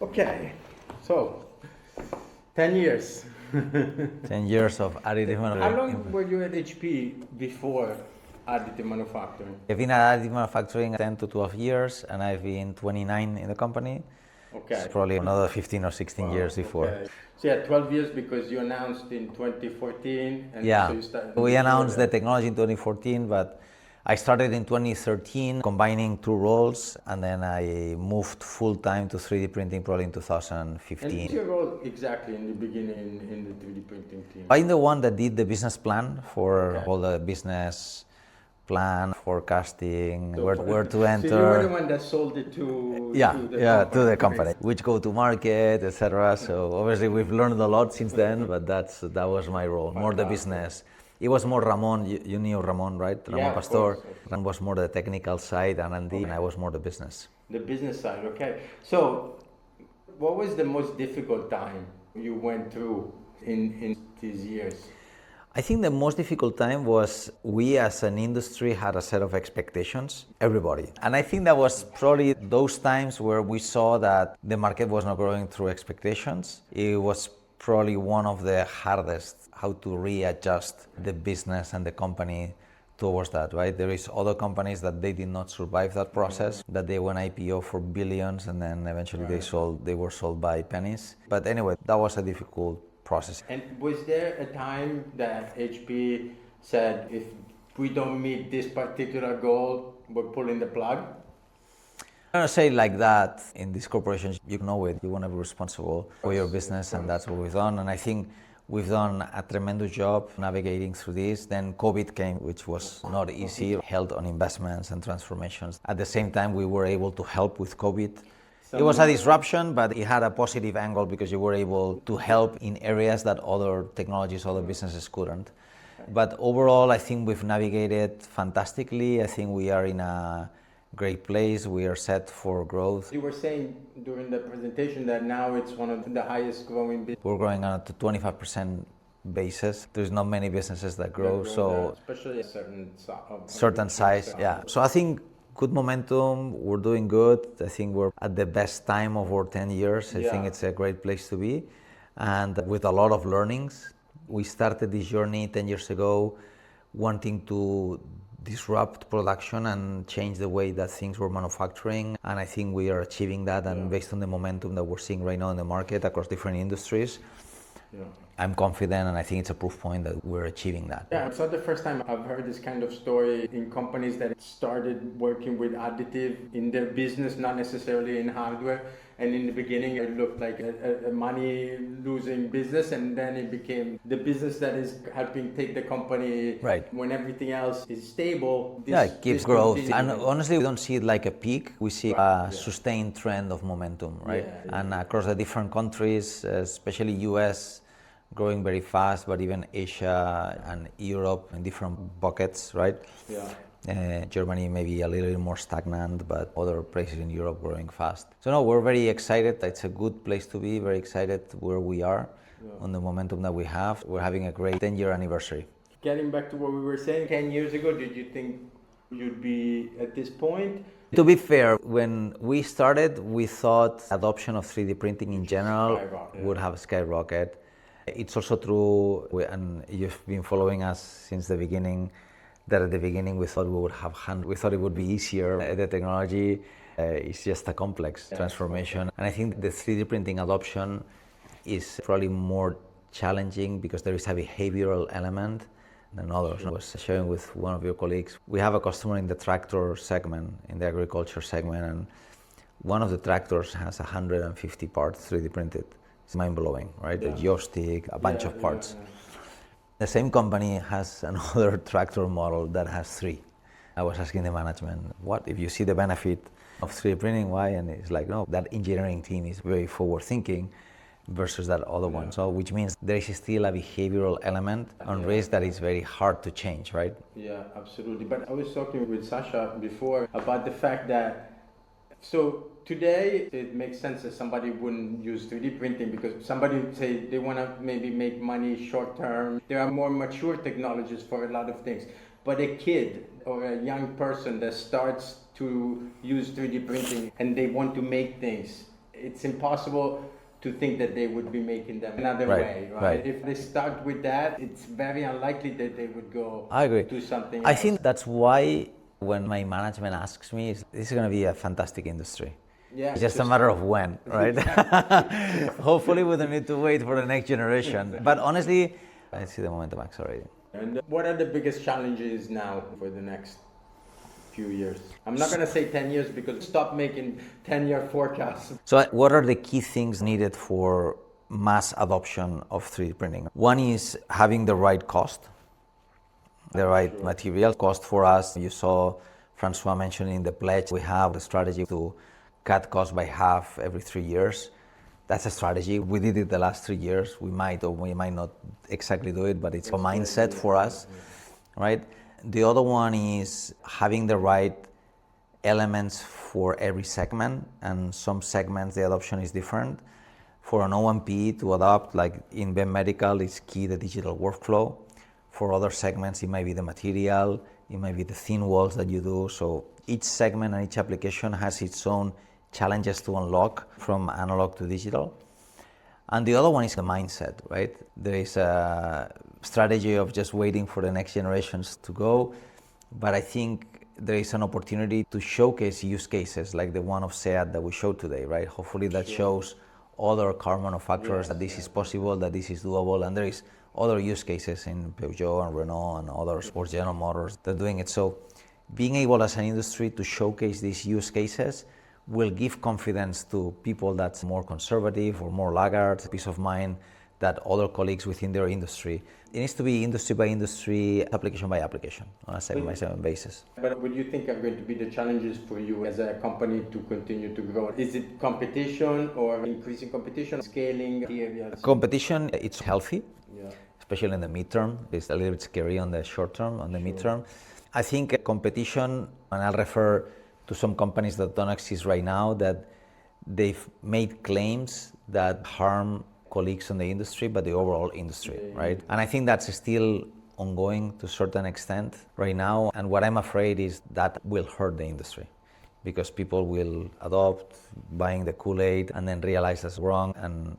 Okay, so 10 years. 10 years of additive How manufacturing. long were you at HP before additive manufacturing? I've been at additive manufacturing 10 to 12 years, and I've been 29 in the company. Okay. It's probably another 15 or 16 years before. Okay. So yeah, 12 years because you announced in 2014, and Yeah, so you started. we announced the technology in 2014, but I started in 2013 combining two roles, and then I moved full-time to 3D printing probably in And 2015. what's your role exactly in the beginning in the 3D printing team? I'm the one that did the business plan for Okay. all the business plan, forecasting, So- where to So enter. you were the one that sold it to To the company, which go to market, etc. So obviously we've learned a lot since then, but that was my role, more the business. It was more Ramon, you knew Ramon, right? Yeah, Ramon of Pastor. course. Ramon was more the technical side, R&D, and I was more the business. The business side, okay. So what was the most difficult time you went through in these years? I think the most difficult time was we as an industry had a set of expectations, everybody. And I think that was probably those times where we saw that the market was not growing through expectations. It was probably one of the hardest, how to readjust the business and the company towards that, right? There is other companies that they did not survive that process, that they went IPO for billions and then eventually they were sold by pennies. But anyway, that was a difficult process. And was there a time that HP said, if we don't meet this particular goal, we're pulling the plug? I don't say it like that in these corporations. You know it. You want to be responsible for your business, and that's what we've done. And I think we've done a tremendous job navigating through this. Then COVID came, which was not easy, held on investments and transformations. At the same time, we were able to help with COVID. It was a disruption, but it had a positive angle because you were able to help in areas that other technologies, other businesses couldn't. But overall, I think we've navigated fantastically. I think we are in a great place. We are set for growth. You were saying during the presentation that now it's one of the highest growing businesses. We're growing on a 25% basis. There's not many businesses that grow, so especially a certain size. Yeah. So I think good momentum. We're doing good. I think we're at the best time of our 10 years. I think it's a great place to be, and with a lot of learnings. We started this journey 10 years ago, wanting to disrupt production and change the way that things were manufacturing, and I think we are achieving that. And based on the momentum that we're seeing right now in the market across different industries, I'm confident, and I think it's a proof point that we're achieving that. Yeah, it's not the first time I've heard this kind of story in companies that started working with additive in their business, not necessarily in hardware. And in the beginning, it looked like a money-losing business, and then it became the business that is helping take the company. Right. When everything else is stable. It keeps growth. And honestly, we don't see it like a peak. We see a sustained trend of momentum, right? And across the different countries, especially US, growing very fast, but even Asia and Europe in different buckets, right? Germany maybe a little bit more stagnant, but other places in Europe growing fast. So no, we're very excited. It's a good place to be, very excited where we are on the momentum that we have. We're having a great 10-year anniversary. Getting back to what we were saying, 10 years ago, did you think you'd be at this point? To be fair, when we started, we thought adoption of 3D printing in general would have skyrocketed. It's also true, and you've been following us since the beginning, that at the beginning we thought we thought it would be easier. The technology is just a complex transformation. And I think the 3D printing adoption is probably more challenging because there is a behavioral element than others. I was sharing with one of your colleagues, we have a customer in the tractor segment, in the agriculture segment, and one of the tractors has 150 parts 3D printed. It's mind-blowing, right? A joystick, a bunch of parts. The same company has another tractor model that has 3. I was asking the management, what if you see the benefit of 3D printing, why? And it's like, no, that engineering team is very forward-thinking versus that other one. So which means there is still a behavioral element on risk that is very hard to change, right? Yeah, absolutely. But I was talking with Sasha before about the fact that, so today it makes sense that somebody wouldn't use 3D printing because somebody would say they want to maybe make money short term. There are more mature technologies for a lot of things. But a kid or a young person that starts to use 3D printing and they want to make things, it's impossible to think that they would be making them another Right, way, right? right. If they start with that, it's very unlikely that they would go I agree. to something I else. think that's why when my management asks me, this is going to be a fantastic industry. Yeah, It's just a matter of when, right? Hopefully we don't need to wait for the next generation. But honestly, I see the momentum accelerating. And what are the biggest challenges now for the next few years? I'm not going to say 10 years because stop making 10-year forecasts. So what are the key things needed for mass adoption of 3D printing? One is having the right cost, the right material cost for us. You saw Francois mentioning the pledge. We have a strategy to cut costs by half every 3 years. That's a strategy. We did it the last 3 years. We might or we might not exactly do it, but it's a mindset for us, right? The other one is having the right elements for every segment, and some segments the adoption is different. For an O&P to adopt, like in BEM Medical, it's key the digital workflow. For other segments, it might be the material, it might be the thin walls that you do. So each segment and each application has its own challenges to unlock from analog to digital. And the other one is the mindset, right? There is a strategy of just waiting for the next generations to go, but I think there is an opportunity to showcase use cases like the one of SEAT that we showed today, right? Hopefully that shows other car manufacturers that this is possible, that this is doable, and there is other use cases in Peugeot and Renault and others, or General Motors, that are doing it. So being able as an industry to showcase these use cases will give confidence to people that's more conservative or more laggard, peace of mind that other colleagues within their industry. It needs to be industry by industry, application by application, on a segment by segment basis. But what do you think are going to be the challenges for you as a company to continue to grow? Is it competition or increasing competition, scaling areas? Competition, it's healthy, especially in the midterm. It's a little bit scary on the short term, on the midterm. I think competition, and I'll refer to some companies that don't exist right now, that they've made claims that harm colleagues in the industry, but the overall industry, right? And I think that's still ongoing to a certain extent right now. And what I'm afraid is that will hurt the industry because people will adopt buying the Kool-Aid and then realize that's wrong. And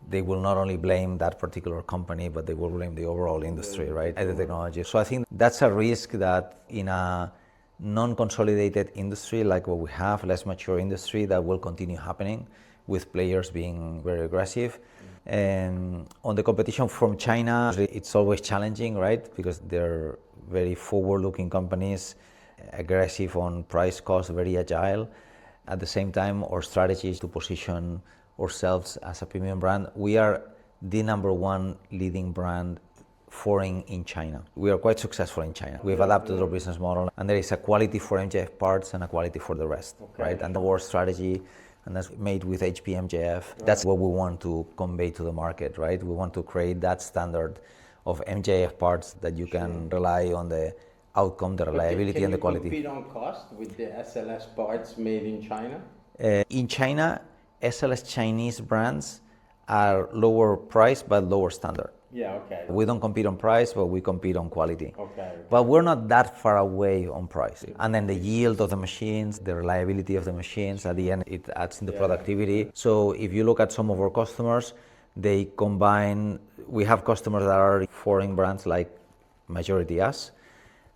they will not only blame that particular company, but they will blame the overall industry, right? The technology. So I think that's a risk that in a non-consolidated industry like what we have, less mature industry, that will continue happening with players being very aggressive. And on the competition from China, it's always challenging, right? Because they're very forward-looking companies, aggressive on price cost, very agile. At the same time, our strategy is to position ourselves as a premium brand. We are the number one leading brand foreign in China. We are quite successful in China. We've adapted our business model, and there is a quality for MJF parts and a quality for the rest, right? And our strategy, and that's made with HP MJF. That's what we want to convey to the market, right? We want to create that standard of MJF parts that you can rely on the outcome, the reliability, and the quality. Can you compete on cost with the SLS parts made in China? In China, SLS Chinese brands are lower price but lower standard. Yeah, okay. We don't compete on price, but we compete on quality. Okay. But we're not that far away on price. And then the yield of the machines, the reliability of the machines, at the end, it adds in the productivity. So if you look at some of our customers, they combine, we have customers that are foreign brands like majority us.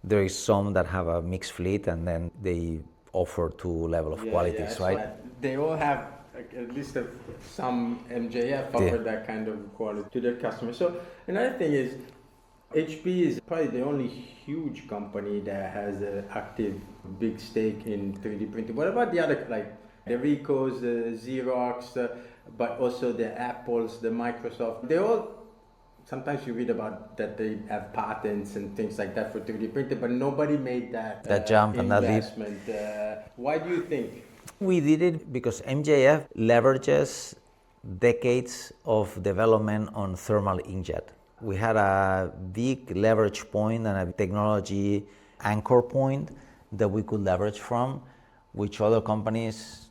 There is some that have a mixed fleet, and then they offer two level of qualities, right? They all have at least some MJF offer that kind of quality to their customers. So another thing is, HP is probably the only huge company that has an active big stake in 3D printing. What about the other, like the Ricos, the Xerox, but also the Apples, the Microsoft? They all, sometimes you read about that they have patents and things like that for 3D printing, but nobody made that jump and that leap. Why do you think? We did it because MJF leverages decades of development on thermal inkjet. We had a big leverage point and a technology anchor point that we could leverage from, which other companies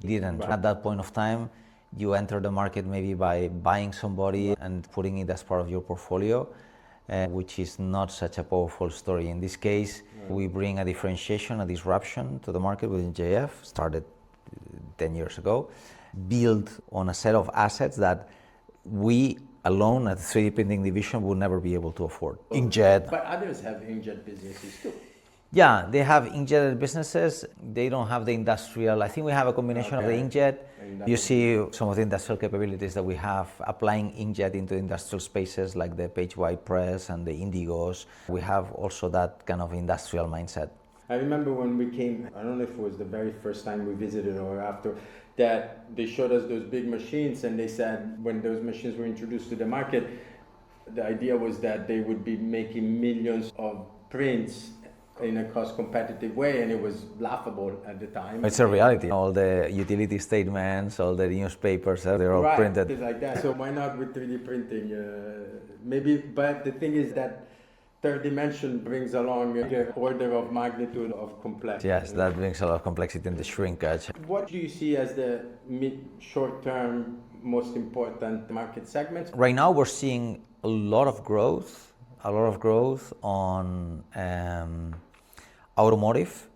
didn't. At that point of time, you enter the market maybe by buying somebody and putting it as part of your portfolio, which is not such a powerful story. In this case, we bring a differentiation, a disruption to the market with MJF, started 10 years ago. build on a set of assets that we alone at the 3D printing division would never be able to afford. Inkjet. But others have inkjet businesses too. Yeah, they have inkjet businesses. They don't have the industrial. I think we have a combination of the inkjet. You see some of the industrial capabilities that we have applying inkjet into industrial spaces like the page wide press and the indigos. We have also that kind of industrial mindset. I remember when we came, I don't know if it was the very first time we visited or after, that they showed us those big machines and they said when those machines were introduced to the market, the idea was that they would be making millions of prints in a cost competitive way, and it was laughable at the time. It's a reality. All the utility statements, all the newspapers, they're all printed. Like that. So why not with 3D printing? Maybe, but the thing is that third dimension brings along an order of magnitude of complexity. Yes, that brings a lot of complexity in the shrinkage. What do you see as the short-term most important market segments? Right now we're seeing a lot of growth on automotive,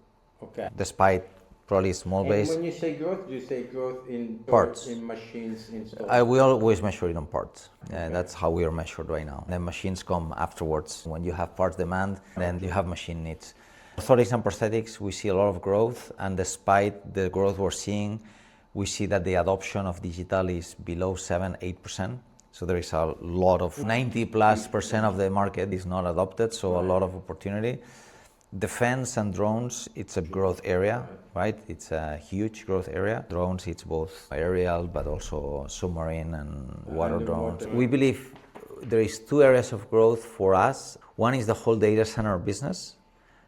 despite probably small base. And when you say growth, do you say growth in parts, in machines installed? We always measure it on parts. That's how we are measured right now. The machines come afterwards. When you have parts demand, then you have machine needs. Orthotics and prosthetics, we see a lot of growth, and despite the growth we're seeing, we see that the adoption of digital is below 7-8%. So there is a lot of 90+% of the market is not adopted, so a lot of opportunity. Defense and drones, it's a growth area, right? It's a huge growth area. Drones, it's both aerial, but also submarine and water drones. We believe there is two areas of growth for us. One is the whole data center business.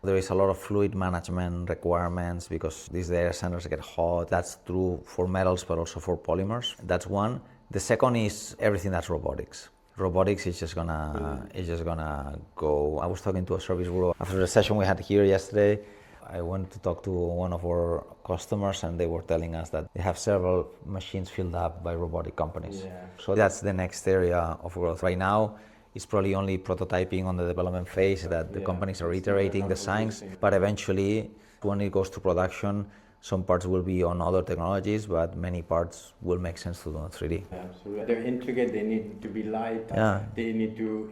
There is a lot of fluid management requirements because these data centers get hot. That's true for metals, but also for polymers. That's one. The second is everything that's robotics. Robotics is just gonna go. I was talking to a service bureau after the session we had here yesterday. I went to talk to one of our customers, and they were telling us that they have several machines filled up by robotic companies. So that's the next area of growth. Right now, it's probably only prototyping on the development phase that the companies are iterating the science, but eventually, when it goes to production, some parts will be on other technologies, but many parts will make sense to do on 3D. Absolutely. They're intricate, they need to be light, they need to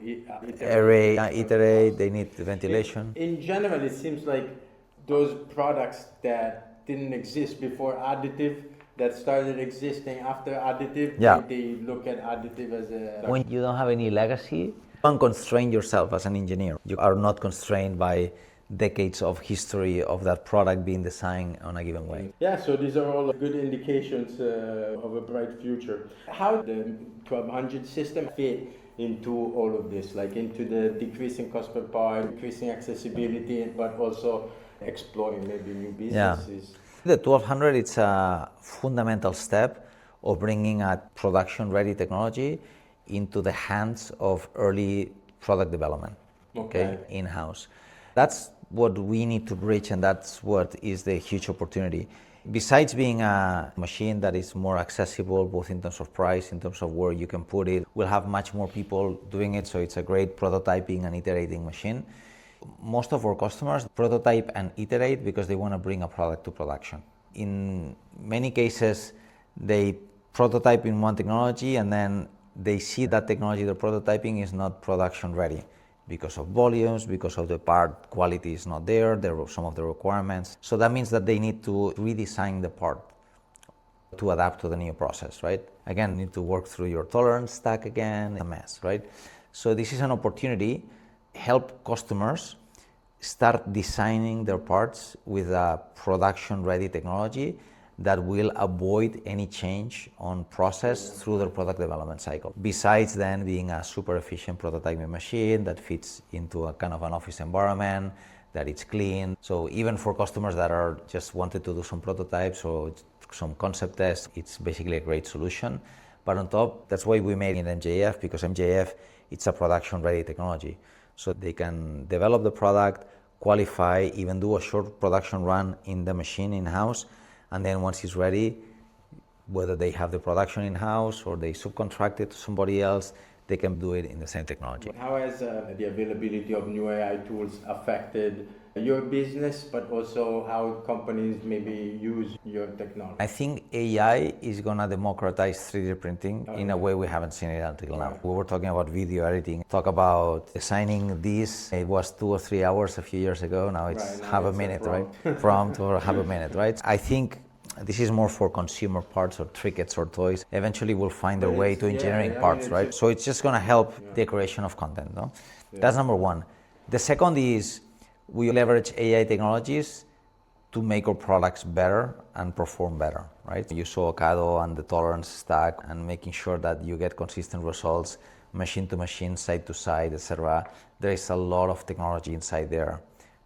iterate, they need ventilation. In general, it seems like those products that didn't exist before additive, that started existing after additive, they look at additive as a... When you don't have any legacy, you don't constrain yourself as an engineer. You are not constrained by decades of history of that product being designed on a given way. Yeah, so these are all good indications of a bright future. How the 1200 system fit into all of this, like into the decreasing cost per part, increasing accessibility, but also exploring maybe new businesses? The 1200, it's a fundamental step of bringing a production-ready technology into the hands of early product development, in-house. That's what we need to bridge, and that's what is the huge opportunity. Besides being a machine that is more accessible, both in terms of price, in terms of where you can put it, we'll have much more people doing it, so it's a great prototyping and iterating machine. Most of our customers prototype and iterate because they want to bring a product to production. In many cases, they prototype in one technology and then they see that technology they're prototyping is not production ready because of volumes, because of the part quality is not there are some of the requirements. So that means that they need to redesign the part to adapt to the new process, right? Again, need to work through your tolerance stack again, a mess, right? So this is an opportunity help customers start designing their parts with a production-ready technology that will avoid any change on process through their product development cycle. Besides then being a super efficient prototyping machine that fits into a kind of an office environment, that it's clean. So even for customers that are just wanted to do some prototypes or some concept tests, it's basically a great solution. But on top, that's why we made it MJF, because MJF, it's a production-ready technology. So they can develop the product, qualify, even do a short production run in the machine in-house, and then once it's ready, whether they have the production in-house or they subcontract it to somebody else, they can do it in the same technology. How has the availability of new AI tools affected your business, but also how companies maybe use your technology? I think AI is going to democratize 3D printing in a way we haven't seen it until now. We were talking about video editing, talk about designing this. It was 2 or 3 hours a few years ago. Now it's half a minute, right? Prompt or half a minute, right? I think this is more for consumer parts or trinkets or toys. Eventually we'll find a way to engineering parts, right? So it's just going to help the creation of content, no? That's number one. The second is we leverage AI technologies to make our products better and perform better, right? You saw Ocado and the tolerance stack and making sure that you get consistent results, machine to machine, side to side, etc. There is a lot of technology inside there,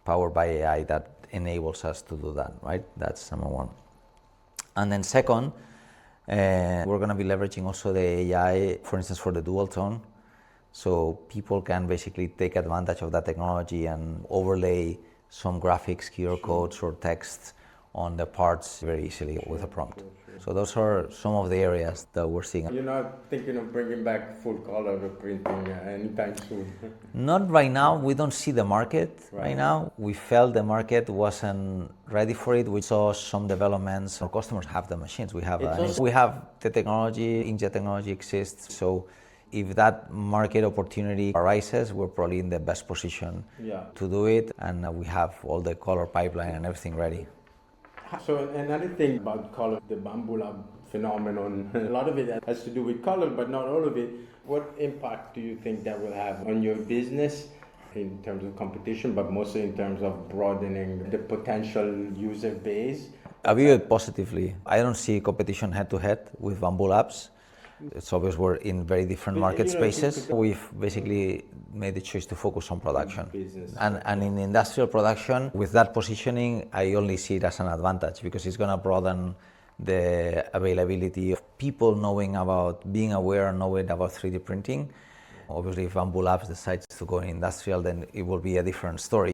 powered by AI, that enables us to do that, right? That's number one. And then second, we're going to be leveraging also the AI, for instance, for the dual tone. So people can basically take advantage of that technology and overlay some graphics, QR codes, or text on the parts very easily with a prompt. So those are some of the areas that we're seeing. You're not thinking of bringing back full color printing anytime soon? Not right now. We don't see the market right now. We felt the market wasn't ready for it. We saw some developments. Our customers have the machines. We have the technology, inkjet technology exists. So if that market opportunity arises, we're probably in the best position to do it, and we have all the color pipeline and everything ready. So another thing about color, the Bambu Lab phenomenon, a lot of it has to do with color, but not all of it. What impact do you think that will have on your business in terms of competition, but mostly in terms of broadening the potential user base? I view it positively. I don't see competition head-to-head with Bambu Labs. It's obvious we're in very different market spaces. We've basically made the choice to focus on production. And in industrial production, with that positioning, I only see it as an advantage because it's going to broaden the availability of people being aware and knowing about 3D printing. Obviously, if Bambu Labs decides to go in industrial, then it will be a different story.